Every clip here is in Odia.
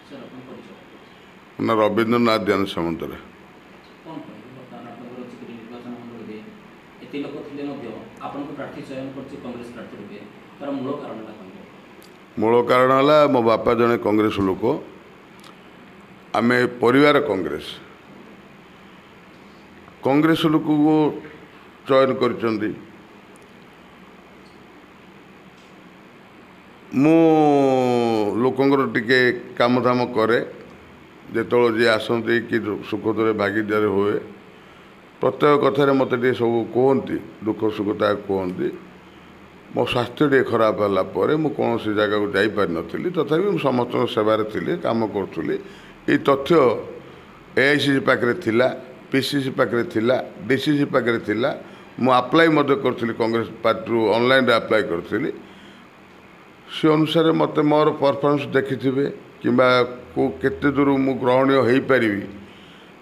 ସାର୍ ଆପଣ ପରିଚୟ ନା ରବୀନ୍ଦ୍ରନାଥ ଧ୍ୟାନ ସାମନ୍ତରା। କ'ଣ କହିବେ ବର୍ତ୍ତମାନ ଆପଣଙ୍କର ଯେପରି ନିର୍ବାଚନ ମଣ୍ଡଳୀରେ ଏତେ ଲୋକ ଥିଲେ ମଧ୍ୟ ଆପଣଙ୍କୁ ପ୍ରାର୍ଥୀ ଚୟନ କରିଛି କଂଗ୍ରେସ ପ୍ରାର୍ଥୀ ରୂପେ ତା'ର ମୂଳ କାରଣଟା କ'ଣ? ମୂଳ କାରଣ ହେଲା ମୋ ବାପା ଜଣେ କଂଗ୍ରେସ ଲୋକ, ଆମେ ପରିବାର କଂଗ୍ରେସ ଲୋକକୁ ଚୟନ କରିଛନ୍ତି। ମୁଁ ଲୋକଙ୍କର ଟିକେ କାମଧାମ କରେ, ଯେତେବେଳେ ଯିଏ ଆସନ୍ତି କି ସୁଖ ଦୁଃଖରେ ଭାଗିଦାର ହୁଏ, ପ୍ରତ୍ୟେକ କଥାରେ ମୋତେ ଟିକେ ସବୁ କୁହନ୍ତି, ଦୁଃଖ ସୁଖ ତାହା କୁହନ୍ତି। ମୋ ସ୍ୱାସ୍ଥ୍ୟ ଟିକେ ଖରାପ ହେଲା ପରେ ମୁଁ କୌଣସି ଜାଗାକୁ ଯାଇପାରିନଥିଲି, ତଥାପି ମୁଁ ସମସ୍ତଙ୍କ ସେବାରେ ଥିଲି, କାମ କରୁଥିଲି। ଏଇ ତଥ୍ୟ AICC ପାଖରେ ଥିଲା, PCC ପାଖରେ ଥିଲା, DCC ପାଖରେ ଥିଲା। ମୁଁ ଆପ୍ଲାଏ ମଧ୍ୟ କରିଥିଲି, କଂଗ୍ରେସ ପାର୍ଟିରୁ ଅନଲାଇନ୍ରେ ଆପ୍ଲାଏ କରିଥିଲି। ସେ ଅନୁସାରେ ମୋତେ ମୋର ପରଫର୍ମାନ୍ସ ଦେଖିଥିବେ କିମ୍ବା କେତେ ଦୂର ମୁଁ ଗ୍ରହଣୀୟ ହୋଇପାରିବି,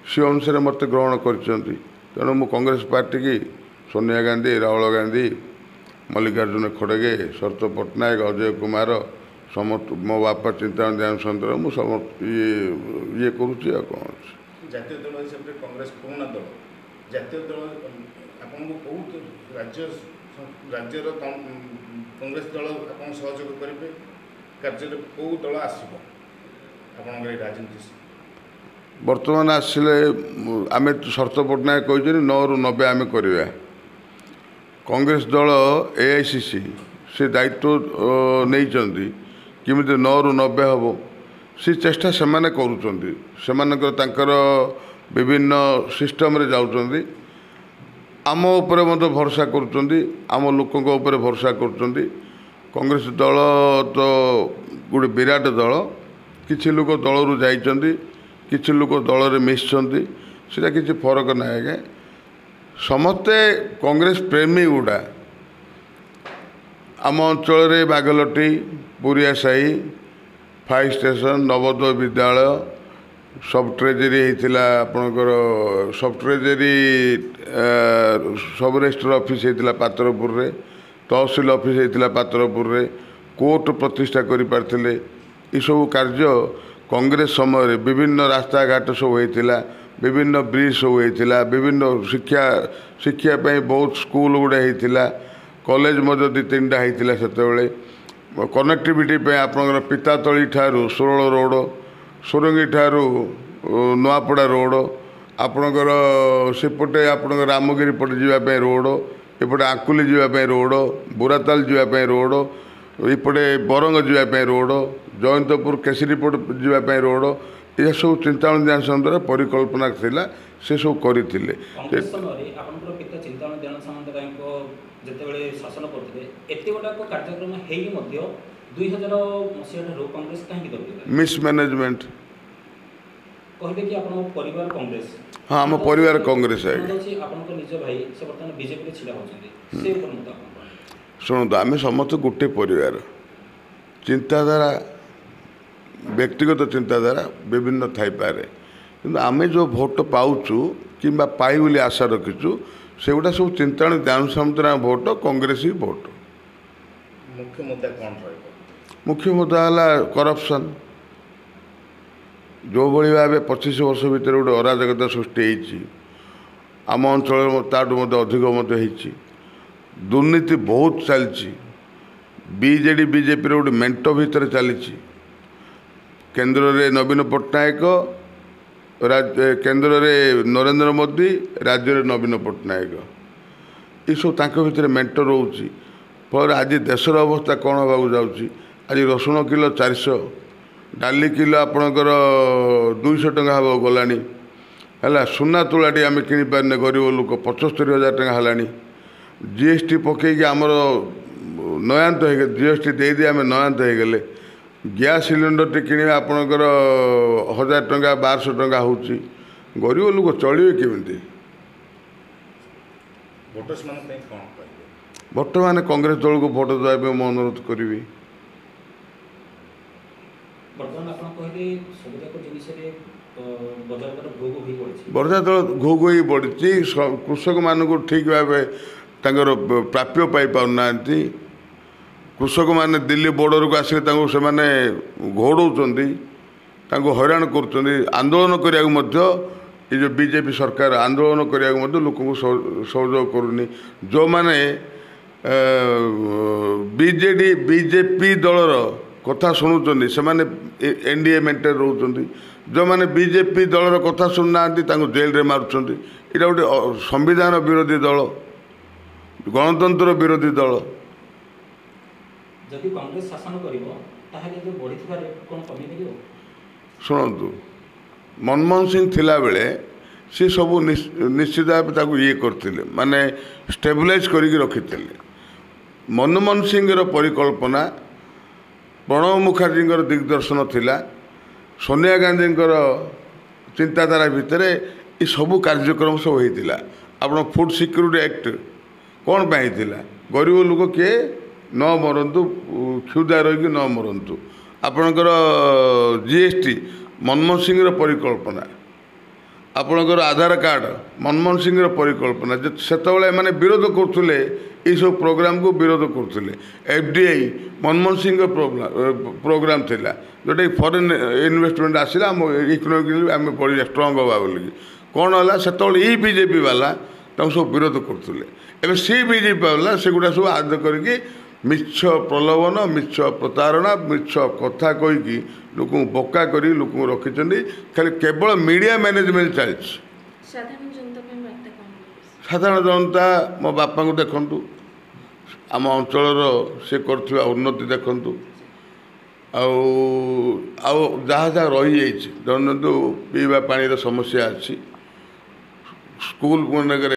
ସେ ଅନୁସାରେ ମୋତେ ଗ୍ରହଣ କରିଛନ୍ତି। ତେଣୁ ମୁଁ କଂଗ୍ରେସ ପାର୍ଟିକି ସୋନିଆ ଗାନ୍ଧୀ, ରାହୁଲ ଗାନ୍ଧୀ, ମଲ୍ଲିକାର୍ଜୁନ ଖଡ଼ଗେ, ଶରତ ପଟ୍ଟନାୟକ, ଅଜୟ କୁମାର, ସମସ୍ତ ମୋ ବାପା ଚିନ୍ତାମଣି ଧ୍ୟାନ ସାମନ୍ତରା, ମୁଁ ଇଏ କରୁଛି। ଆଉ କ'ଣ ଅଛି? ଜାତୀୟ ଦଳ ହିସାବରେ କଂଗ୍ରେସ ପୁରୁଣା ଦଳ, ଜାତୀୟ ଦଳ ଆପଣଙ୍କୁ କେଉଁ ରାଜ୍ୟର କଂଗ୍ରେସ ଦଳ ଆପଣ ସହଯୋଗ କରିବେ? କାର୍ଯ୍ୟରେ କେଉଁ ଦଳ ଆସିବ ଆପଣଙ୍କର ଏଇ ରାଜନୀତି? ବର୍ତ୍ତମାନ ଆସିଲେ ଆମେ ଶରତ ପଟ୍ଟନାୟକ କହିଛନ୍ତି 9ରୁ 90 ଆମେ କରିବା। କଂଗ୍ରେସ ଦଳ AICC ସେ ଦାୟିତ୍ୱ ନେଇଛନ୍ତି କେମିତି 9ରୁ 90 ହେବ, ସେ ଚେଷ୍ଟା ସେମାନେ କରୁଛନ୍ତି। ସେମାନଙ୍କର ତାଙ୍କର ବିଭିନ୍ନ ସିଷ୍ଟମରେ ଯାଉଛନ୍ତି। ଆମ ଉପରେ ମଧ୍ୟ ଭରସା କରୁଛନ୍ତି, ଆମ ଲୋକଙ୍କ ଉପରେ ଭରସା କରୁଛନ୍ତି। କଂଗ୍ରେସ ଦଳ ତ ଗୋଟେ ବିରାଟ ଦଳ, କିଛି ଲୋକ ଦଳରୁ ଯାଇଛନ୍ତି, କିଛି ଲୋକ ଦଳରେ ମିଶିଛନ୍ତି, ସେଇଟା କିଛି ଫରକ ନାହିଁ ଆଜ୍ଞା। ସମସ୍ତେ କଂଗ୍ରେସ ପ୍ରେମୀ ଗୁଡ଼ା ଆମ ଅଞ୍ଚଳରେ ବାଘଲଟି, ପୁରିଆ ସାହି, ଫାୟାର ଷ୍ଟେସନ, ନବୋଦୟ ବିଦ୍ୟାଳୟ, ସବ୍ ଟ୍ରେଜେରୀ ହେଇଥିଲା, ଆପଣଙ୍କର ସବ୍ ଟ୍ରେଜେରୀ ସବ୍ ରେଜିଷ୍ଟ୍ରାର ଅଫିସ୍ ହେଇଥିଲା ପାତ୍ରପୁରରେ, ତହସିଲ ଅଫିସ୍ ହେଇଥିଲା ପାତ୍ରପୁରରେ, କୋର୍ଟ ପ୍ରତିଷ୍ଠା କରିପାରିଥିଲେ। ଏସବୁ କାର୍ଯ୍ୟ କଂଗ୍ରେସ ସମୟରେ ବିଭିନ୍ନ ରାସ୍ତାଘାଟ ସବୁ ହେଇଥିଲା, ବିଭିନ୍ନ ବ୍ରିଜ୍ ସବୁ ହେଇଥିଲା, ବିଭିନ୍ନ ଶିକ୍ଷା ପାଇଁ ବହୁତ ସ୍କୁଲ ଗୁଡ଼ା ହେଇଥିଲା, କଲେଜ ମଧ୍ୟ 2-3ଟା ହେଇଥିଲା ସେତେବେଳେ। କନେକ୍ଟିଭିଟି ପାଇଁ ଆପଣଙ୍କର ପିତାତଳି ଠାରୁ ସୁରଳ ରୋଡ଼, ସୁରଙ୍ଗୀ ଠାରୁ ନୂଆପଡ଼ା ରୋଡ଼, ଆପଣଙ୍କର ସେପଟେ ଆପଣଙ୍କ ରାମଗିରି ପଟେ ଯିବା ପାଇଁ ରୋଡ଼, ଏପଟେ ଆଙ୍କୁଲି ଯିବା ପାଇଁ ରୋଡ଼, ବୁରାତାଲ ଯିବା ପାଇଁ ରୋଡ଼, ଏପଟେ ବରଙ୍ଗ ଯିବା ପାଇଁ ରୋଡ଼, ଜୟନ୍ତପୁର କେଶରୀପଟ ଯିବା ପାଇଁ ରୋଡ଼, ଏସବୁ ଚିନ୍ତାମଣି ଧ୍ୟାନ ସାମନ୍ତରା ପରିକଳ୍ପନା ଥିଲା, ସେସବୁ କରିଥିଲେ। କଂଗ୍ରେସ ସମୟରେ ଆପଣଙ୍କର ପିତା ଚିନ୍ତାମଣି ଧ୍ୟାନ ସାମନ୍ତରାୟଙ୍କ ଯେତେବେଳେ ଶାସନ କରୁଥିଲେ, ଏତେ ଗୁଡ଼ାକ କାର୍ଯ୍ୟକ୍ରମ ହେଇକି ମଧ୍ୟ 2000 ମସିହା ଠାରୁ କଂଗ୍ରେସ କାହିଁକି ଦବିଗଲା? ମିସମ୍ୟାନେଜମେଣ୍ଟ। କହିଲେ କି ଆପଣଙ୍କ ପରିବାର କଂଗ୍ରେସ? ହଁ, ଆମ ପରିବାର କଂଗ୍ରେସ ଆଜ୍ଞା। ଆପଣଙ୍କ ନିଜ ଭାଇ ସେ ବର୍ତ୍ତମାନ ବିଜେପିରେ ଛିଡ଼ା ହେଉଛନ୍ତି, ସେ ଉପରେ ମୁଁ ଆପଣ ଶୁଣନ୍ତୁ, ଆମେ ସମସ୍ତେ ଗୋଟେ ପରିବାର। ଚିନ୍ତାଧାରା, ବ୍ୟକ୍ତିଗତ ଚିନ୍ତାଧାରା ବିଭିନ୍ନ ଥାଇପାରେ, କିନ୍ତୁ ଆମେ ଯେଉଁ ଭୋଟ ପାଉଛୁ କିମ୍ବା ପାଇ ବୋଲି ଆଶା ରଖିଛୁ, ସେଗୁଡ଼ା ସବୁ ଚିନ୍ତାମଣି ଧ୍ୟାନ ସାମନ୍ତରା ଭୋଟ, କଂଗ୍ରେସ ହିଁ ଭୋଟ। ମୁଖ୍ୟ ମୁଦ୍ଦା କ'ଣ ରହିବ? ମୁଖ୍ୟ ମୁଦ୍ଦା ହେଲା କରପସନ୍। ଯେଉଁଭଳି ଭାବେ 25 ବର୍ଷ ଭିତରେ ଗୋଟେ ଅରାଜକତା ସୃଷ୍ଟି ହେଇଛି, ଆମ ଅଞ୍ଚଳରେ ତାଠୁ ମଧ୍ୟ ଅଧିକ ମଧ୍ୟ ହେଇଛି। ଦୁର୍ନୀତି ବହୁତ ଚାଲିଛି। BJD BJPର ଗୋଟେ ମେଣ୍ଟ ଭିତରେ ଚାଲିଛି। କେନ୍ଦ୍ରରେ ନବୀନ ପଟ୍ଟନାୟକ, କେନ୍ଦ୍ରରେ ନରେନ୍ଦ୍ର ମୋଦି, ରାଜ୍ୟରେ ନବୀନ ପଟ୍ଟନାୟକ, ଏସବୁ ତାଙ୍କ ଭିତରେ ମେଣ୍ଟ ରହୁଛି। ଫଳରେ ଆଜି ଦେଶର ଅବସ୍ଥା କ'ଣ ହେବାକୁ ଯାଉଛି? ଆଜି ରସୁଣ କିଲୋ 400, ଡାଲି କିଲୋ ଆପଣଙ୍କର 200 ଟଙ୍କା ହେବାକୁ ଗଲାଣି ହେଲା। ସୁନା ତୁଳାଟି ଆମେ କିଣିପାରିନେ, ଗରିବ ଲୋକ 75,000 ଟଙ୍କା ହେଲାଣି। GST ପକେଇକି ଆମର ନୟାନ୍ତ ହେଇଗଲେ, GST ଦେଇଦେଇ ଆମେ ନୟାନ୍ତ ହେଇଗଲେ। ଗ୍ୟାସ୍ ସିଲିଣ୍ଡରଟି କିଣିବା ଆପଣଙ୍କର 1000 ଟଙ୍କା 1200 ଟଙ୍କା ହେଉଛି। ଗରିବ ଲୋକ ଚଳିବେ କେମିତି? ଭୋଟର୍ସମାନଙ୍କ ପାଇଁ କ'ଣ କହିବେ? ବର୍ତ୍ତମାନ କଂଗ୍ରେସ ଦଳକୁ ଭୋଟ ଦେବା ପାଇଁ ମୁଁ ଅନୁରୋଧ କରିବି। ବର୍ତ୍ତମାନ ଆପଣ କହିଲେ ସବୁଯାକ ଜିନିଷରେ ବଜାର ଦର ଘୋ ଘୋ ହୋଇପଡ଼ିଛି। ବଜାର ଦର ଘୋ ଘୋ ହୋଇ ପଡ଼ିଛି। କୃଷକମାନଙ୍କୁ ଠିକ୍ ଭାବେ ତାଙ୍କର ପ୍ରାପ୍ୟ ପାଇପାରୁନାହାନ୍ତି। କୃଷକମାନେ ଦିଲ୍ଲୀ ବର୍ଡ଼ରକୁ ଆସିଲେ ତାଙ୍କୁ ସେମାନେ ଘୋଡ଼ଉଛନ୍ତି। ତାଙ୍କୁ ହଇରାଣ କରୁଛନ୍ତି ଆନ୍ଦୋଳନ କରିବାକୁ ମଧ୍ୟ ଏ ଯେଉଁ ବିଜେପି ସରକାର ଆନ୍ଦୋଳନ କରିବାକୁ ମଧ୍ୟ ଲୋକଙ୍କୁ ସହଯୋଗ କରୁନି ଯେଉଁମାନେ ବିଜେପି ଦଳର କଥା ଶୁଣୁଛନ୍ତି ସେମାନେ ଏନ୍ଡିଏ ମେଣ୍ଟରେ ରହୁଛନ୍ତି ଯେଉଁମାନେ ବିଜେପି ଦଳର କଥା ଶୁଣୁନାହାନ୍ତି ତାଙ୍କୁ ଜେଲରେ ମାରୁଛନ୍ତି ଏଇଟା ଗୋଟେ ସମ୍ବିଧାନ ବିରୋଧୀ ଦଳ ଗଣତନ୍ତ୍ର ବିରୋଧୀ ଦଳ ଯଦି କଂଗ୍ରେସ ଶାସନ କରିବ ତାହେଲେ ଯେଉଁ ବଢ଼ିଥିବା ରେଟ୍ କ'ଣ କମିପାରିବ ଶୁଣନ୍ତୁ ମନମୋହନ ସିଂ ଥିଲାବେଳେ ସେ ସବୁ ନିଶ୍ଚିତ ଭାବେ ତାକୁ ଇଏ କରିଥିଲେ ମାନେ ଷ୍ଟେବୁଲାଇଜ୍ କରିକି ରଖିଥିଲେ ମନମୋହନ ସିଂର ପରିକଳ୍ପନା ପ୍ରଣବ ମୁଖାର୍ଜୀଙ୍କର ଦିଗ୍ଦର୍ଶନ ଥିଲା ସୋନିଆ ଗାନ୍ଧୀଙ୍କର ଚିନ୍ତାଧାରା ଭିତରେ ଏ ସବୁ କାର୍ଯ୍ୟକ୍ରମ ସବୁ ହେଇଥିଲା ଆପଣ ଫୁଡ୍ ସିକ୍ୟୁରିଟି ଆକ୍ଟ କ'ଣ ପାଇଁ ହେଇଥିଲା ଗରିବ ଲୋକ କିଏ ନ ମରନ୍ତୁ କ୍ଷୁଧା ରହିକି ନ ମରନ୍ତୁ ଆପଣଙ୍କର ଜିଏସ୍ଟି ମନମୋହନ ସିଂର ପରିକଳ୍ପନା ଆପଣଙ୍କର ଆଧାର କାର୍ଡ଼ ମନମୋହନ ସିଂର ପରିକଳ୍ପନା ସେତେବେଳେ ଏମାନେ ବିରୋଧ କରୁଥିଲେ ଏଇସବୁ ପ୍ରୋଗ୍ରାମକୁ ବିରୋଧ କରୁଥିଲେ FDI ମନମୋହନ ସିଂଙ୍କ ପ୍ରୋଗ୍ରାମ ଥିଲା ଯେଉଁଟାକି ଫରେନ୍ ଇନଭେଷ୍ଟମେଣ୍ଟ ଆସିଲା ଆମ ଇକୋନୋମିକାଲି ଆମେ ବଢ଼ିଆ ଷ୍ଟ୍ରଙ୍ଗ ହେବା ବୋଲିକି କ'ଣ ହେଲା ସେତେବେଳେ ଏଇ ବିଜେପି ବାଲା ତାଙ୍କୁ ସବୁ ବିରୋଧ କରୁଥିଲେ ଏବେ ସେଇ ବିଜେପି ବାଲା ସେଗୁଡ଼ା ସବୁ ଆଦ କରିକି ମିଛ ପ୍ରଲୋଭନ ମିଛ ପ୍ରତାରଣା ମିଛ କଥା କହିକି ଲୋକଙ୍କୁ ବୋକା କରି ଲୋକଙ୍କୁ ରଖିଛନ୍ତି ଖାଲି କେବଳ ମିଡ଼ିଆ ମ୍ୟାନେଜମେଣ୍ଟ ଚାଲିଛି ସାଧାରଣ ଜନତା ମୋ ବାପାଙ୍କୁ ଦେଖନ୍ତୁ ଆମ ଅଞ୍ଚଳର ସେ କରୁଥିବା ଉନ୍ନତି ଦେଖନ୍ତୁ ଆଉ ଯାହା ଯାହା ରହିଯାଇଛି ଧରନ୍ତୁ ପିଇବା ପାଣିର ସମସ୍ୟା ଅଛି ସ୍କୁଲ ମାନଙ୍କରେ